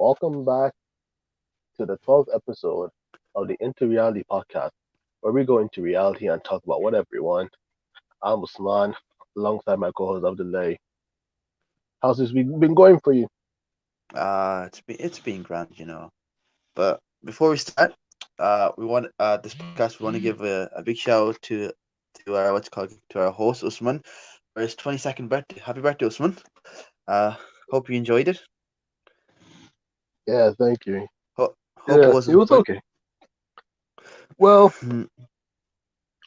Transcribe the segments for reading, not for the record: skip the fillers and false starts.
Welcome back to the 12th episode of the Into Reality podcast, where we go into reality and talk about whatever we want. I'm Usman, alongside my co-host Abdullahi. How's this week been going for you? It's been grand. But before we start, we want this podcast. We want to give a big shout out to our to our host Usman for his 22nd birthday. Happy birthday, Usman! Uh, hope you enjoyed it. Yeah, thank you. Hope it Yeah, it wasn't was quick. okay. Well, Mm.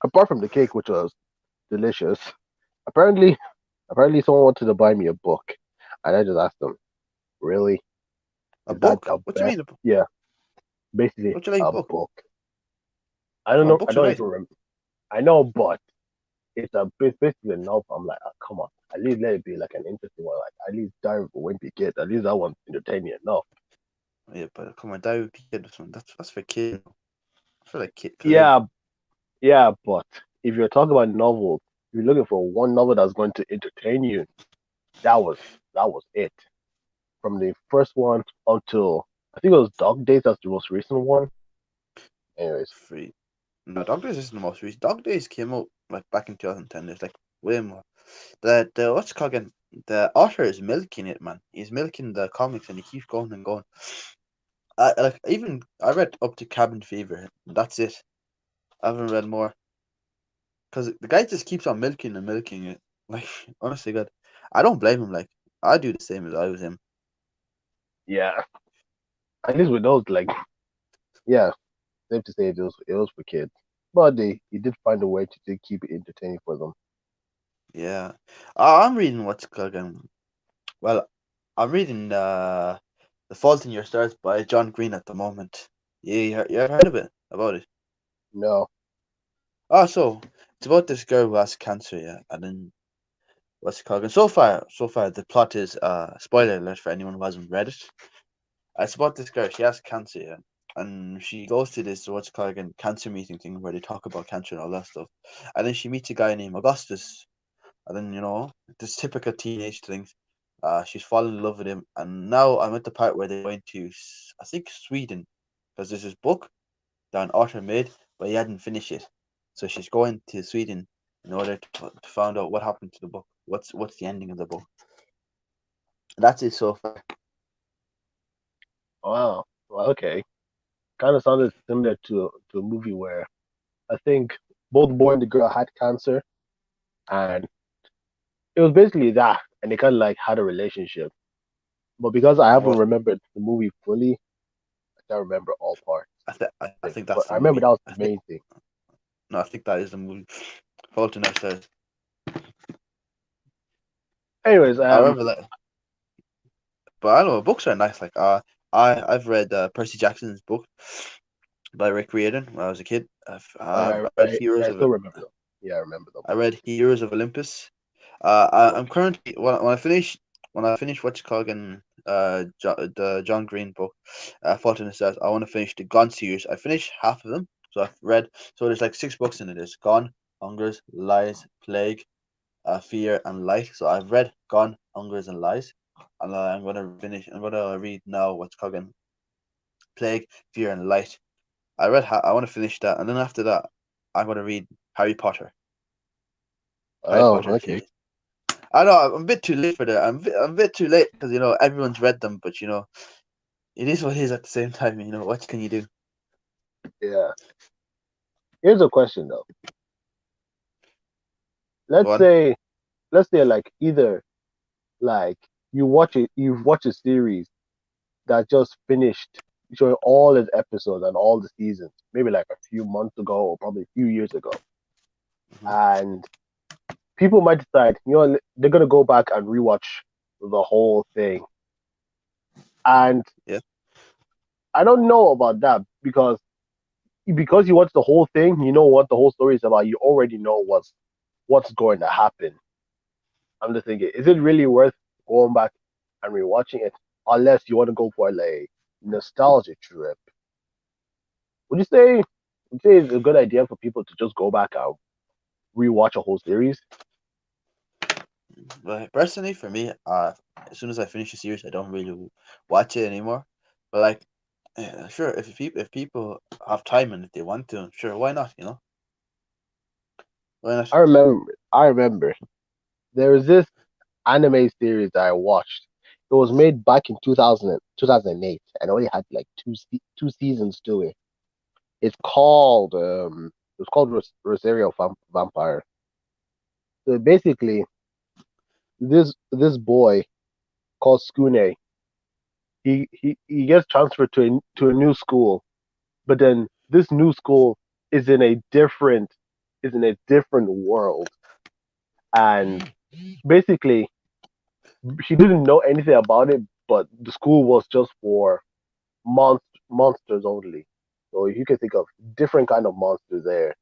apart from the cake, which was delicious, apparently, apparently someone wanted to buy me a book, and I just asked them, "Really? A Is that book? the What do you best?" mean? Yeah, basically What do you like a book? book. I don't Oh, know. I books are don't nice. even remember. I know, but it's basically a novel. I'm like, come on, at least let it be like an interesting one. Like at least Diary of a Wimpy Kid. At least that one's entertaining enough. Yeah, but come on, die with the kid. Usman. That's for kid. That's for like kid Khalil. Yeah, yeah, but if you're talking about novels, if you're looking for one novel that's going to entertain you, that was it. From the first one until I think it was Dog Days. That's the most recent one. Anyways, Free. No, Dog Days isn't the most recent. Dog Days came out like back in 2010. It's like way more. The what's it called again? The author is milking it, man. He's milking the comics, and he keeps going and going. I read up to Cabin Fever. That's it. I haven't read more because the guy just keeps on milking and milking it. Like honestly, God, I don't blame him. Like I do the same as I was him. yeah, at least with those, like, yeah, safe to say it was for kids, but they he did find a way to keep it entertaining for them. Yeah, I'm reading what's it called again. Well, I'm reading The Fault in Your Stars by John Green at the moment. Yeah, you ever heard of it about it? No, Oh, so it's about this girl who has cancer, yeah, and then what's it called? And so far, the plot is spoiler alert for anyone who hasn't read it. It's about this girl. She has cancer, yeah, and she goes to this what's it called again cancer meeting thing where they talk about cancer and all that stuff. And then she meets a guy named Augustus, and then this typical teenage thing. She's fallen in love with him, and now I'm at the part where they're going to, I think, Sweden, because there's this book that an author made, but he hadn't finished it. So she's going to Sweden in order to find out what happened to the book. What's the ending of the book? That's it so far. wow, well, okay. Kind of sounded similar to a movie where I think both boy and the girl had cancer, and it was basically that, and they kind of like had a relationship. But because I And haven't what remembered the movie fully, I can't remember all parts. I think But that's the I remember movie. that was I the think main thing. no, I think that is the movie. Fault in Our Stars. Anyways, I remember that, but I don't know books are nice. Like I've read Percy Jackson's book by Rick Riordan when I was a kid. I read I still remember them. Yeah, I remember them. I read Heroes of Olympus. Yep. I'm currently when I finish what's called again the John Green book, Fault in the Stars. I want to finish the Gone series. I finished half of them, so I've read. So there's like six books in it. There's Gone, Hungers, Lies, Plague, Fear, and Light. So I've read Gone, Hungers, and Lies, and I'm gonna finish. I'm gonna read now what's called again Plague, Fear, and Light. I want to finish that, and then after that, I'm gonna read Harry Potter. Harry Oh, Potter okay. series. I know I'm a bit too late for that. I'm a bit too late because everyone's read them, but it is what it is at the same time. What can you do? Yeah. Here's a question though. Go Let's on. say, let's say like either like you've watched a series that just finished showing all its episodes and all the seasons, maybe like a few months ago or probably a few years ago, Hmm. and people might decide, they're gonna go back and rewatch the whole thing. And Yeah. I don't know about that because you watch the whole thing, you know what the whole story is about. You already know what's going to happen. I'm just thinking, is it really worth going back and rewatching it unless you want to go for like a nostalgia trip? Would you say it's a good idea for people to just go back and rewatch a whole series? But personally, for me, as soon as I finish a series, I don't really watch it anymore. But like, yeah, sure, if people have time and if they want to, sure, why not? Why not? I remember. There was this anime series that I watched. It was made back in 2008 and only had like two seasons to it. It's called Rosario Vampire. So basically, this boy called Skune, he gets transferred to a new school, but then this new school is in a different world, and basically he didn't know anything about it, but the school was just for monsters only. So you can think of different kind of monsters there.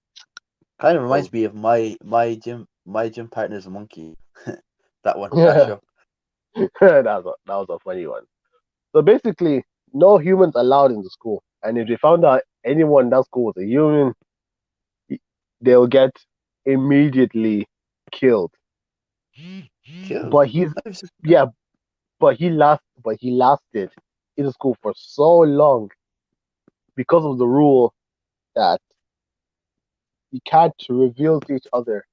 Kind of So reminds me of my gym partner's a monkey. That yeah, show. that was a funny one. So basically, no humans allowed in the school, and if they found out anyone in that school was a human, they'll get immediately killed. Killed. But he's I've seen that. yeah, but he lasted in the school for so long because of the rule that you can't reveal to each other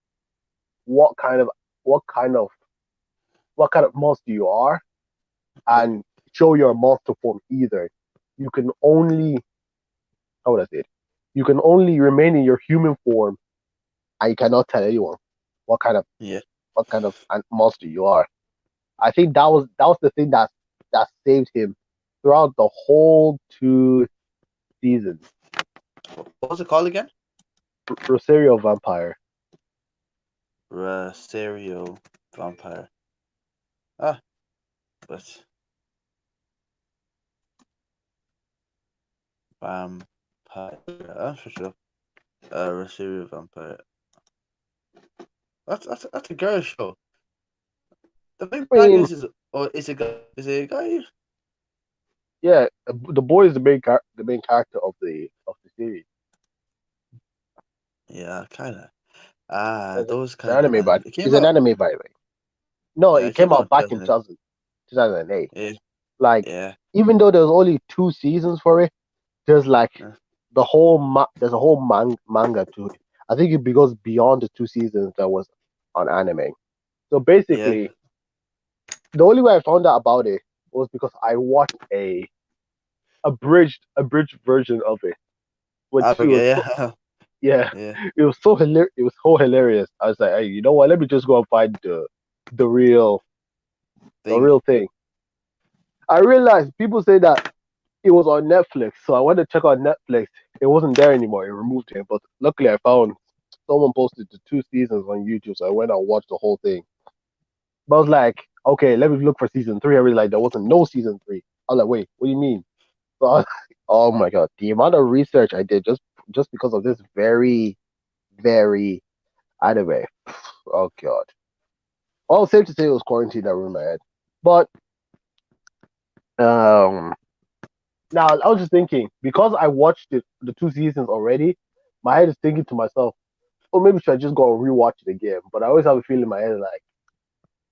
what kind of what kind of what kind of monster you are Yeah. and show your monster form either. You can only how would I say it? You can only remain in your human form and you cannot tell anyone what kind of Yeah. monster you are. I think that was the thing that saved him throughout the whole two seasons. What was it called again? Rosario Vampire. Rosario Vampire. Ah, but vampire. That's for sure. Rosario Vampire. That's a girl show. The main I mean, protagonist is a guy. Is it a guy? yeah, the boy is the main character of the series. Yeah, kind of. Those It's an kind of anime, but anime. It came it's an out. anime, by the way. No, Yeah, it it came came out out in back in 2008. 2008. Yeah, Like, yeah, even though there's only two seasons for it, there's like uh, there's a whole manga to it. I think it goes beyond the two seasons that was on anime. So yeah. basically, the only way I found out about it was because I watched a bridged version of it, which it Abigail, was yeah, yeah, yeah. it was so hilarious. I was like, hey, you know what? Let me just go and find the real the Thing. real thing. I realized people say that it was on Netflix, so I went to check out Netflix. It wasn't there anymore. It removed it, but luckily I found someone posted the two seasons on YouTube, so I went and watched the whole thing. But I was like, okay, let me look for season three. I realized there wasn't no season three. I was like, wait, what do you mean? So I was like, oh my god, the amount of research I did just because of this very anime. Oh god. All safe to say it was quarantine that ruined my head. But um now I was just thinking, because I watched the two seasons already, my head is thinking to myself, oh maybe should I just go and rewatch it again? But I always have a feeling in my head like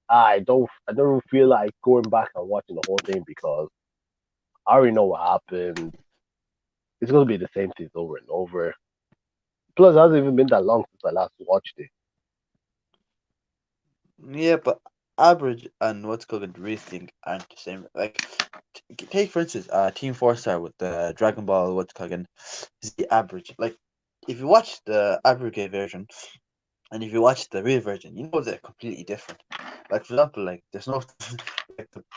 I don't feel like going back and watching the whole thing because I already know what happened. It's gonna be the same things over and over. Plus, it hasn't even been that long since I last watched it. Yeah, but average and what's called real thing aren't the same. Like, take for instance, Team Four Star with the Dragon Ball what's called is the average. Like, if you watch the abrogate version and if you watch the real version, you know they're completely different. Like for example, like there's no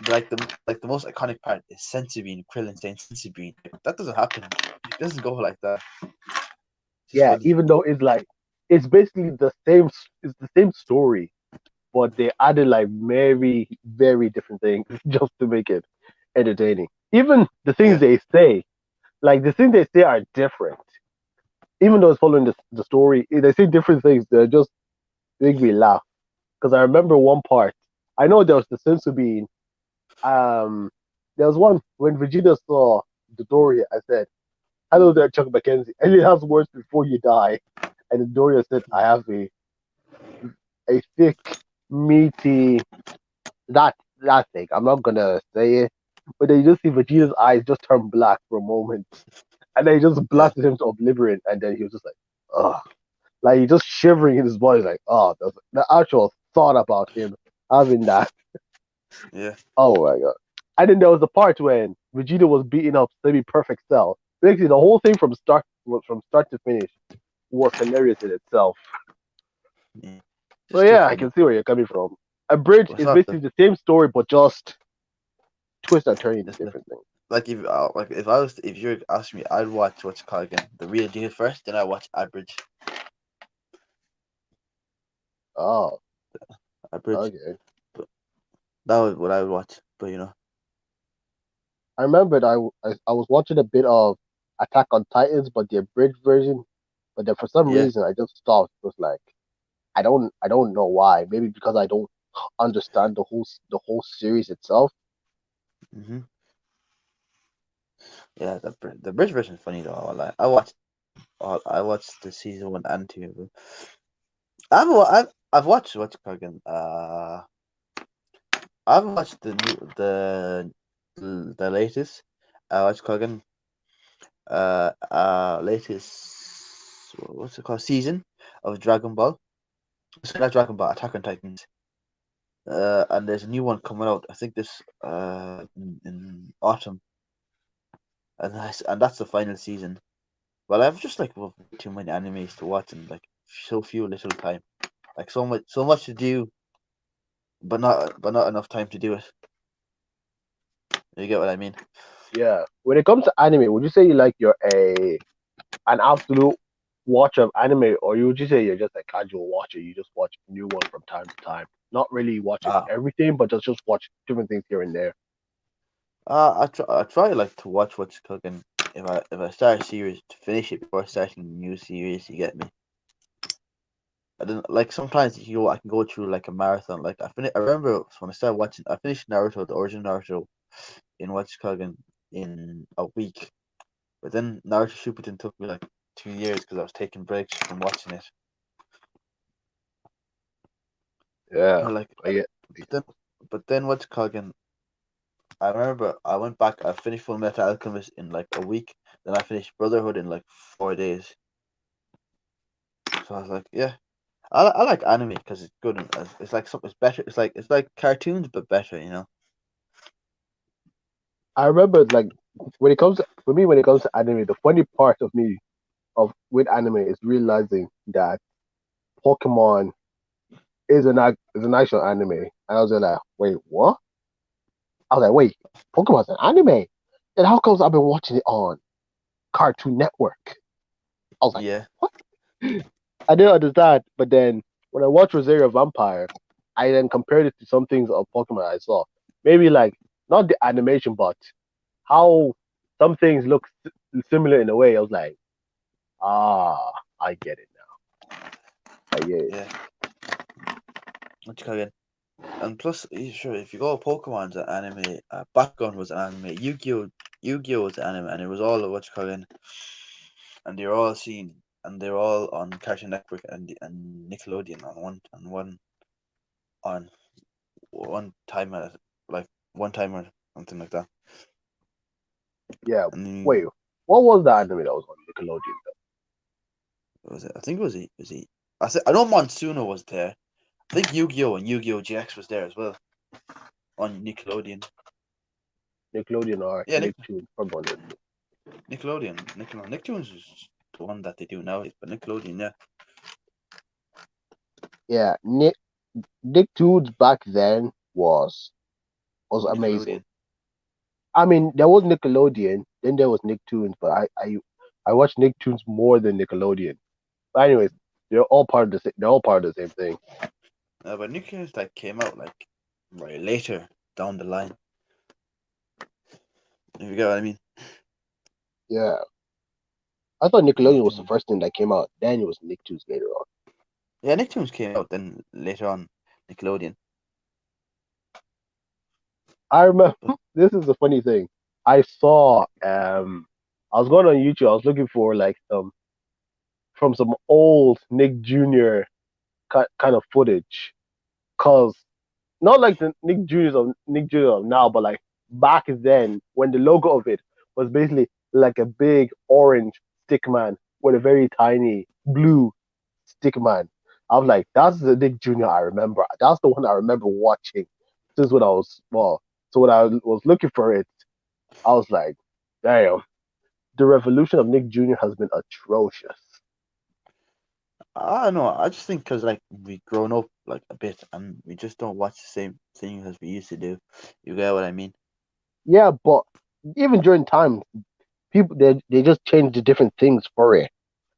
like the most iconic part is Sensobean, Krillin saying Sensobean. That doesn't happen. It doesn't go like that. It's just Yeah, funny. even though it's basically the same story, but they added like very very different things just to make it entertaining. Even the things Yeah, they say, like the things they say are different. Even though it's following the story, they say different things that just make me laugh. Because I remember one part. I know there was the sense of being. There was one when Vegeta saw Dodoria. I said, "Hello there, Chuck McKenzie. Any last words before you die?" And Dodoria said, "I have a thick, meaty that thing. I'm not gonna say it. but then you just see Vegeta's eyes just turn black for a moment, and then he just Yeah, blasted him to oblivion, and then he was just like, ugh, like he just shivering in his body, like, oh, the actual thought about him having that. yeah. Oh my god! And then there was the part when Vegeta was beating up Semi-Perfect Cell. Basically, the whole thing from start to finish was hilarious in itself. Yeah. But Just too yeah, I can funny. see where you're coming from. A Bridge But it's is not the basically the same story, but just twist and turn into it's the different things. like if I was if you're asking me, I'd watch what's it called again, the real deal first, then I watch Average. Oh, Average. okay. But that was what I would watch. But I remembered I was watching a bit of Attack on Titans, but the abridged version. But then for some yeah. reason I just stopped. It was like I don't know why. Maybe because I don't understand the whole series itself. hmm Yeah, the bridge version is funny though. I watched the season 1 and 2. I've watched what's it called again. I've watched the latest. What's it called again? Latest, what's it called, season of Dragon Ball. Sorry, not Dragon Ball, Attack on Titans. And there's a new one coming out. I think this in autumn, and that's the final season. Well, I've just like too many animes to watch and like so few little time. Like so much to do, but not enough time to do it. You get what I mean? Yeah. When it comes to anime, would you say you like you're a an absolute watcher of anime, or would you say you're just a casual watcher? You just watch a new one from time to time, not really watching Ah, everything, but just watch different things here and there. I try like to watch what's cooking. If I start a series to finish it before starting a new series, you get me. I don't like sometimes I can go through like a marathon. Like I remember when I started watching. I finished Naruto, the original Naruto, in what's cooking in a week. But then Naruto Shippuden took me like 2 years because I was taking breaks from watching it. Yeah. Or like, I get. but then, but then what's cooking? I remember I went back. I finished Full Metal Alchemist in like a week. Then I finished Brotherhood in like 4 days. So I was like, yeah, I like anime because it's good. And it's like something. It's better. It's like cartoons but better. I remember like when it comes to, for me when it comes to anime, the funny part of me of with anime is realizing that Pokemon is an actual anime. And I was like, wait, what? I was like, wait, Pokemon's an anime? Then how comes I've been watching it on Cartoon Network? I was like, Yeah, what? I didn't understand. But then when I watched Rosario Vampire, I then compared it to some things of Pokemon I saw. Maybe like not the animation, but how some things look similar in a way. I was like, ah, I get it now. I get it. yeah. What you call it? And plus, sure, if you go Pokemon's an anime, Bakugan was an anime, Yu-Gi-Oh was an anime, and it was all what you call it, and they're all seen, and they're all on Cartoon Network and Nickelodeon on one time like one time or something like that. Yeah. And then Wait, what was the anime that was on Nickelodeon? was it? I think it was he. I know Monsuno was there. I think Yu-Gi-Oh and Yu-Gi-Oh GX was there as well on Nickelodeon. Nickelodeon or Yeah, Nicktoons? Probably one of the two. Nicktoons is the one that they do now, but Nickelodeon, yeah. Yeah, Nicktoons back then was amazing. Nickelodeon. I mean, there was Nickelodeon, then there was Nicktoons, but I watched Nicktoons more than Nickelodeon. But anyways, they're all part of the same thing. But Nickelodeon like came out like right later down the line. If you get what I mean. Yeah, I thought Nickelodeon was the Nicktoons. first thing that came out. Then it was Nicktoons later on. Yeah, Nicktoons came out then later on Nickelodeon. I remember But this is the funny thing. I saw I was going on YouTube. I was looking for like some old Nick Jr. Kind of footage, cause not like the Nick Jr.'s of Nick Jr. of now, but like back then when the logo of it was basically like a big orange stick man with a very tiny blue stick man. I was like, that's the Nick Jr. I remember. That's the one I remember watching since when I was small. So when I was looking for it, I was like, damn, the revolution of Nick Jr. has been atrocious. I don't know. I just think because like we grown up like a bit and we just don't watch the same thing as we used to do. You get what I mean? Yeah, but even during time, people they just changed the different things for it.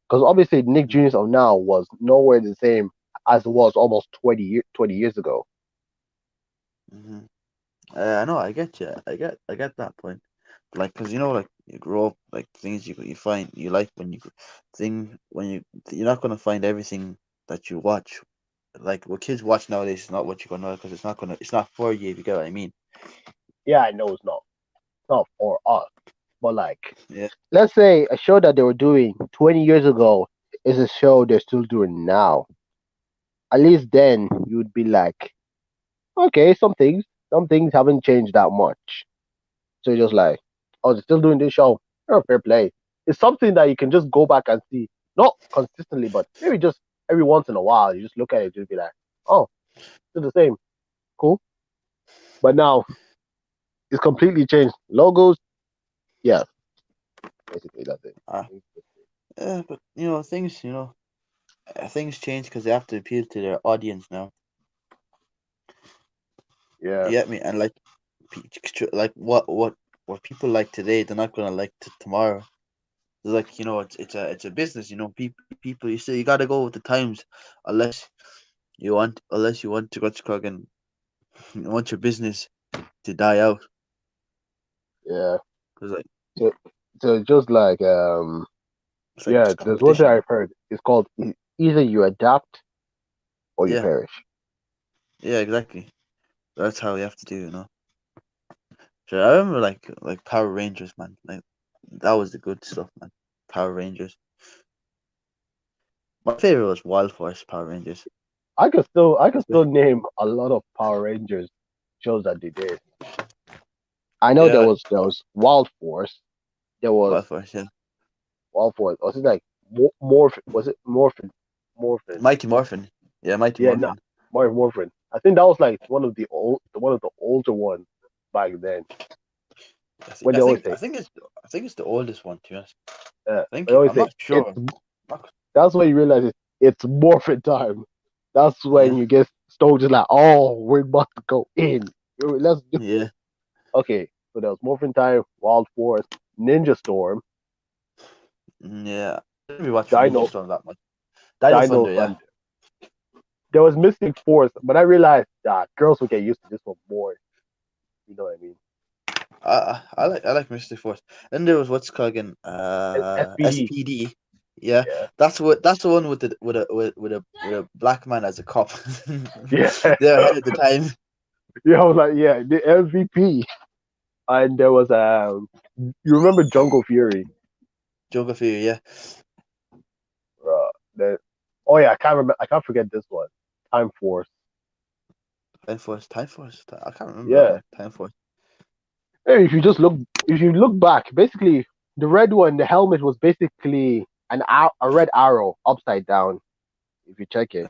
Because obviously Nick Mm-hmm. Jr. of now was nowhere the same as it was almost 20 years ago. Mm-hmm. I know. I get you. I get that point. Like, cause you know, like you grow up, like things you find you like when you thing when you're not gonna find everything that you watch. Like what kids watch nowadays is not what you're gonna because it's not for you. If you get what I mean? Yeah, I know it's not for us, but like Yeah. let's say a show that they were doing 20 years ago is a show they're still doing now. At least then you would be like, okay, some things haven't changed that much. So you're just like, oh, they're still doing this show. Oh, fair play. It's something that you can just go back and see, not consistently, but maybe just every once in a while. You just look at it, just be like, oh, still the same, cool. But now it's completely changed. Logos, yeah, basically that's it. Uh, yeah, but things change because they have to appeal to their audience now. Yeah, You get me? And like, like what people like today, they're not gonna like tomorrow. Like it's a business. People. You say you gotta go with the times, unless you want to go to Krog and you want your business to die out. yeah. Cause like So, so just like it's like yeah, just there's one thing competition. I've heard. It's called either you adapt or you Yeah, perish. yeah, exactly. That's how you have to do. So I remember like Power Rangers, man. Like that was the good stuff, man. Power Rangers. My favorite was Wild Force Power Rangers. I could still name a lot of Power Rangers shows that they did. I know there Yeah, was there was Wild Force. There was Wild Force. Yeah, Wild Force. Was it like Morphin? Was it Morphin? Morphin. Mighty Morphin. Yeah, Mighty Yeah, no, Morphin. Morphin. I think that was like one of the older ones back then. When I they always think say, I think it's the oldest one. To be honest, I they think always I'm say not it's. sure. Not- That's when you realize it's Morphin time. That's when Yeah, you get stoked. Just like, oh, we're about to go in. Let's do. yeah, Okay, so there was Morphin time, Wild Force, Ninja Storm, yeah. I didn't really watch Ninja Dino, Storm that much. Dino Dino Thunder. Yeah, Thunder. There was Mystic Force, but I realized that girls will get used to this one more. You know what I mean? I like Mystic Force. Then there was what's called again, SPD. SPD. Yeah, Yeah. that's the one with with a black man as a cop. Yeah. They're ahead of the time. Yeah, I was like, yeah, the MVP. And there was you remember Jungle Fury? Geography, yeah. The oh yeah, I can't remember. I can't forget this one. Time Force. Time Force. I can't remember that Yeah. one. Time Force. Hey, if you look back, basically the red one, the helmet was basically a red arrow upside down. If you check it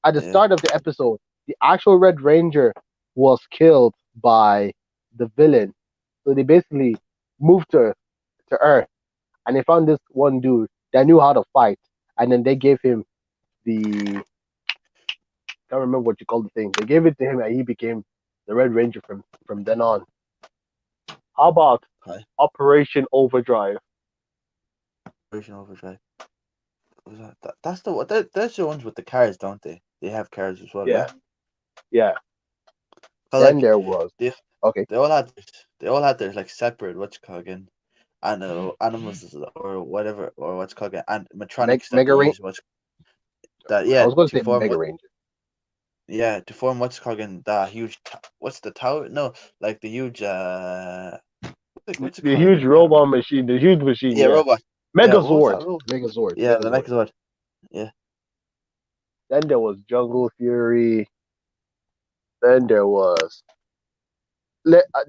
at the Yeah, start of the episode, the actual Red Ranger was killed by the villain. So they basically moved to Earth and they found this one dude that knew how to fight, and then they gave him the can't remember what you call the thing. They gave it to him, and he became the Red Ranger from then on. How about hi. Operation Overdrive? Version Overdrive. That's the one. That's the ones with the cars, don't they? They have cars as well, yeah. Yeah, yeah. But Then like there was they okay, they all had their like separate what's it called again, animals or whatever or what's it called again, and animatronics that they Mega Ranger. use what's that I yeah was going to to say form Mega what Ranger. yeah to form what's it called again that huge what's the tower no like the huge what's it The called again huge I can't remember robot machine, the huge machine, yeah yeah. robot yeah what was Megazord. that robot Megazord. yeah the Megazord. Megazord yeah Then there was Jungle Fury. Then there was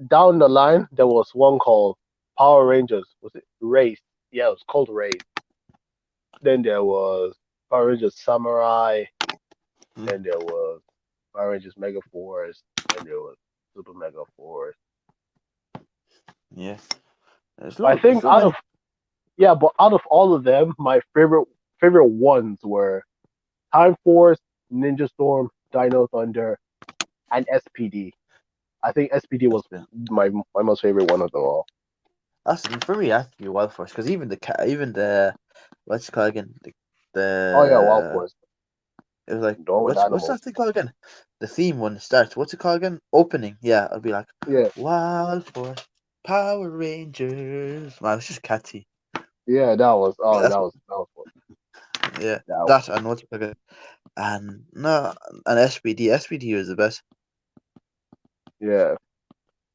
down the line, there was one called Power Rangers. Was it Race? Yeah, it was called Race. Then there was Power Rangers Samurai. Hmm. Then there was Power Rangers Mega Force. Then there was Super Mega Force. Yeah, there's But I no, there's think so many. but out of all of them, my favorite ones were Time Force, Ninja Storm, Dino Thunder, and SPD. I think SPD was That's been my most favorite one of them all. that's for me. That's be Wild Force because even the what's it called again? Oh yeah, Wild The Force, it was like the one with what's animals. that thing called again? The theme when it starts. What's it called again? Opening. Yeah, I'll be like Yeah, Wild Force, Power Rangers. Man, it's just catchy. yeah, that was That's that was fun. yeah. That was That and what's it called again? And no, and SPD. SPD was the best. yeah.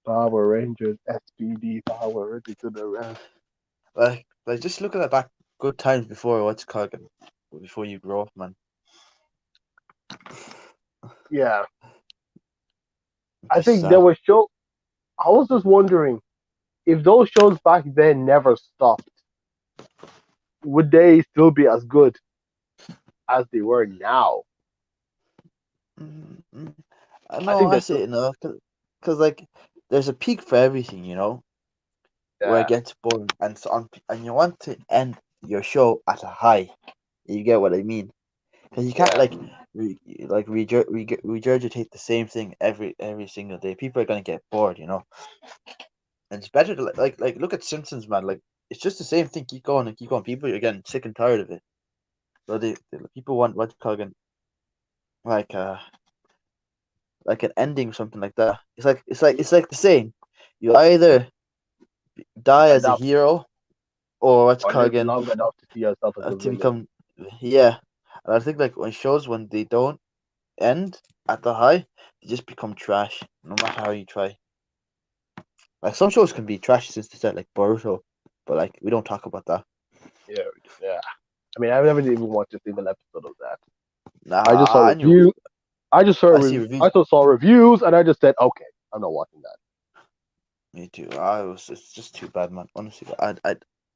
Power Rangers, SPD, Power Rangers to the rest. Like just looking at back good times before what's it called again? Before you grow up, man. Yeah, I Just think there sad. were show. I was just wondering if those shows back then never stopped, would they still be as good as they were now? Mm-hmm. I No, think I they're say still. it no, cause like there's a peak for everything, where it Yeah, gets boring, and so on, and you want to end your show at a high. You get what I mean? Because you can't yeah, regurgitate the same thing every single day. People are gonna get bored. And it's better to like look at Simpsons, man. Like it's just the same thing. Keep going and keep going. People are getting sick and tired of it. So people want what you call again, like uh like an ending, something like that. It's like the saying, you either die as a adapt hero or what's or called live again long enough to see yourself as a to villain. become yeah. And I think like when shows when they don't end at the high, they just become trash. No matter how you try. Like some shows can be trash since they start, like Boruto, but like we don't talk about that. Yeah, yeah. I mean, I've never even watched a single episode of that. I just saw Nah, I knew. review. I see reviews. I just saw reviews, and I just said, okay, I'm not watching that. Me too. I was. It's just too bad, man. Honestly,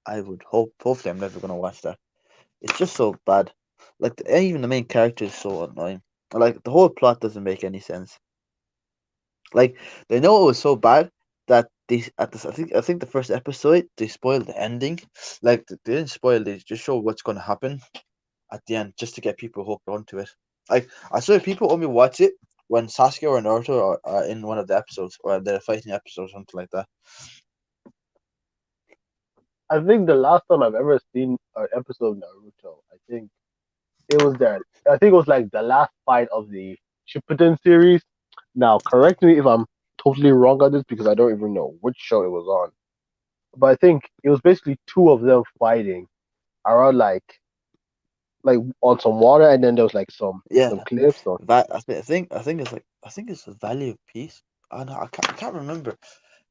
I would hope. Hopefully, I'm never gonna watch that. It's just so bad. Like even the main character is so annoying. Like the whole plot doesn't make any sense. Like they know it was so bad that they at this. I think the first episode they spoiled the ending. Like they didn't spoil. They just show what's gonna happen at the end just to get people hooked onto it. Like I swear people only watch it when Sasuke or Naruto are in one of the episodes or they're fighting episodes or something like that. I think the last time I've ever seen an episode of Naruto, I think it was that. I think it was like the last fight of the Shippuden series. Now, correct me if I'm totally wrong on this because I don't even know which show it was on. But I think it was basically two of them fighting around like on some water, and then there was like some Yeah, cliffs or that I think it's the Valley of Peace. I know I can't remember,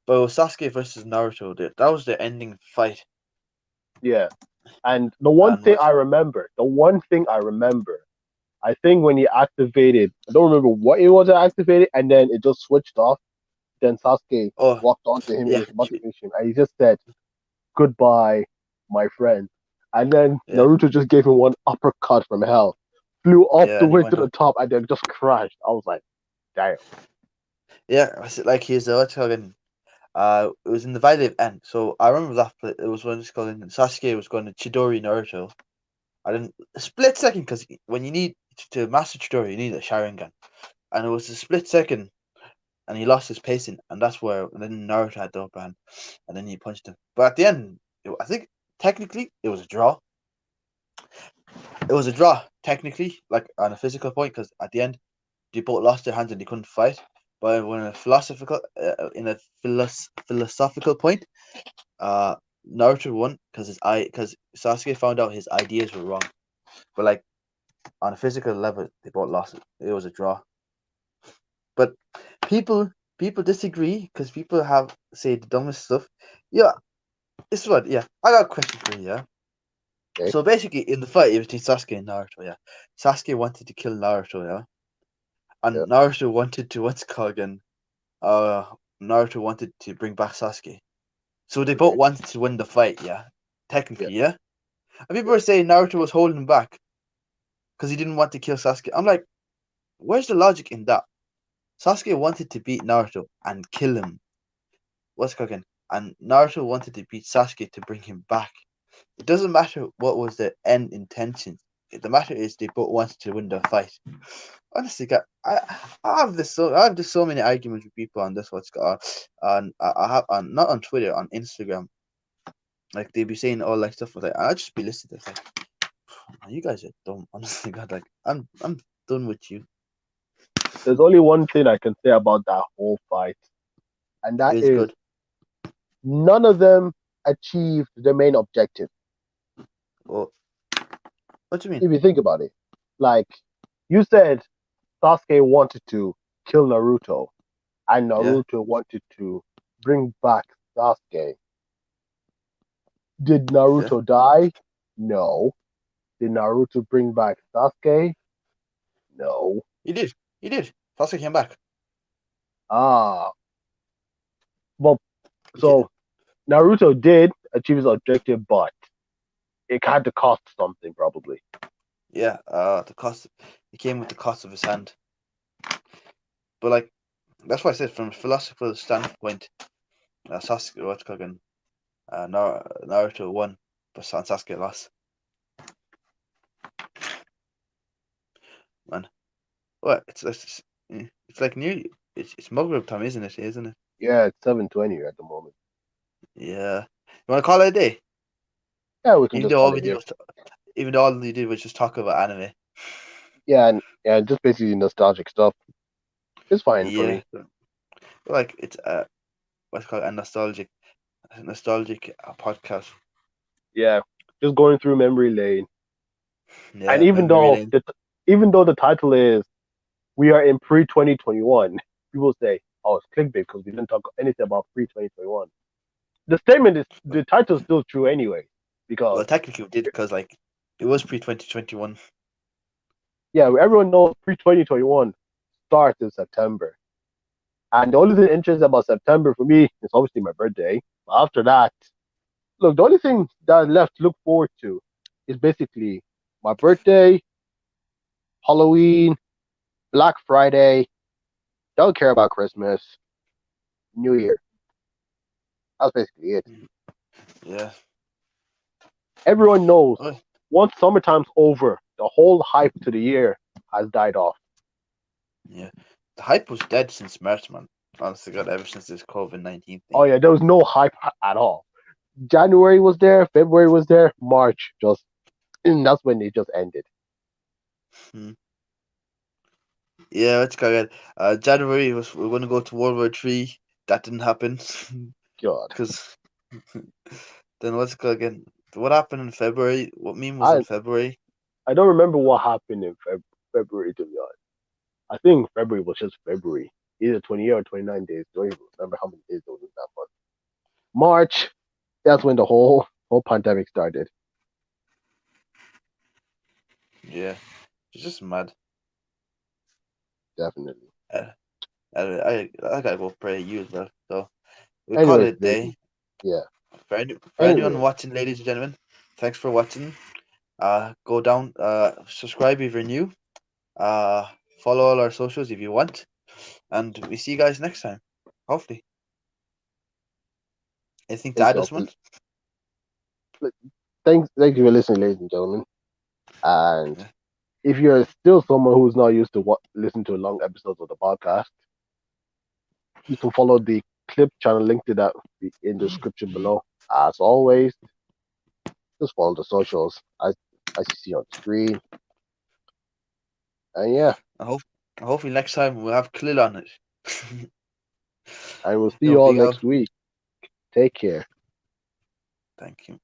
but it was Sasuke versus Naruto. That was the ending fight, yeah. And and what? the one thing I remember, I think when he activated, I don't remember what it was that activated, and then it just switched off. Then Sasuke Oh walked onto him. He yeah, was about to finish him, and he just said, "Goodbye, my friend." And then yeah, Naruto just gave him one uppercut from hell, flew all yeah, the and he way to went the up. top, and then just crashed. I was like, "Damn." Yeah, I said like he's what's it called again? It was in the Valley of End. So I remember that. It was when it's called Sasuke was going to Chidori Naruto. I didn't a split second because when you need to master Chidori, you need a Sharingan, and it was a split second, and he lost his pacing, and that's where and then Naruto had the upper hand, and then he punched him. But at the end, I think technically it was a draw. It was a draw technically, like on a physical point, because at the end they both lost their hands and they couldn't fight. But when a philosophical, in a philosophical point, uh, Naruto won because Sasuke found out his ideas were wrong. But like on a physical level, they both lost it. It was a draw. But people people disagree because people have say the dumbest stuff. Yeah, this is what. Yeah, I got a question for you. Yeah. Okay, So basically, in the fight between Sasuke and Naruto, yeah, Sasuke wanted to kill Naruto, yeah, yeah. and Naruto wanted to what's it called again? Naruto wanted to bring back Sasuke. So they both Okay. wanted to win the fight, yeah. Yeah. Technically, yeah. And people Yeah. were saying Naruto was holding him back because he didn't want to kill Sasuke. I'm like, where's the logic in that? Sasuke wanted to beat Naruto and kill him. What's cooking? And Naruto wanted to beat Sasuke to bring him back. It doesn't matter what was the end intention. The matter is they both wanted to win the fight. Honestly, I have this so many arguments with people on this what's got on I have on not on Twitter, on Instagram. Like they be saying all like stuff like that. I just be listening. It's like, "Man, you guys are dumb." Honestly, God, like I'm done with you. There's only one thing I can say about that whole fight, and It that was is good. none of them achieved the main objective. Well, what do you mean? If you think about it, like you said, Sasuke wanted to kill Naruto, and Yeah, Naruto wanted to bring back Sasuke. Did yeah. Naruto die? No. Did Naruto bring back Sasuke? No. He did. He did. Sasuke came back. Ah, well, Okay. so Naruto did achieve his objective, but it had to cost something, probably. Yeah. The cost. He came with the cost of his hand. But like, that's why I said from a philosophical standpoint, Sasuke, what's cooking? Naruto won, but Sasuke lost. Man, what? It's like new. It's Maghrib time, isn't it? Isn't it? Yeah, it's 7:20 at the moment. Yeah. You want to call it a day? Yeah, we can Even just though call all we it did here. was, even though all we did was just talk about anime. Yeah, just basically nostalgic stuff. It's fine for Yeah. me. Like it's what's it called a nostalgic podcast. Yeah, just going through memory lane. And Yeah, memory lane. even though the title is "We are in pre-2021," people say, "Oh, it's clickbait because we didn't talk anything about pre-2021." The statement is the title is still true anyway Well, because technically we did because like it was pre-2021. yeah, everyone knows pre-2021 starts in September. And the only thing interesting about September for me is obviously my birthday. After that, look, the only thing that left to look forward to is basically my birthday, Halloween, Black Friday. Don't care about Christmas, New Year. That's basically it. Yeah. Everyone knows Oh, once summertime's over, the whole hype to the year has died off. yeah. The hype was dead since March, man. Honestly, God, ever since this COVID-19 Oh thing. yeah, there was no hype at all. January was there, February was there, March just, and that's when it just ended. Hmm. Yeah, it's correct. January was we're gonna go to World War III. That didn't happen God, because then what's it called again? What happened in February? What meme was in I February? I don't remember what happened in February to be honest. I think February was just February, either 28 or 29 days. Don't even remember how many days it was in that month. March, that's when the whole pandemic started. Yeah, it's just mad. Definitely. Uh, I gotta go pray you as well. So we call it Anyways, a day. yeah. For anyone Anyway, watching, ladies and gentlemen, thanks for watching. Go down, subscribe if you're new. Uh, follow all our socials if you want, and we see you guys next time. Hopefully. Anything to thank add, you all for Usman? thank you for listening, ladies and gentlemen. And Yeah. if you're still someone who's not used to listen to long episodes of the podcast, you can follow the clip channel link to that in the description below. As always, just follow the socials as you see on the screen. And yeah, I hope hopefully next time we'll have Khalil on it. and we'll see you Yo, all big up. next week. Take care. Thank you.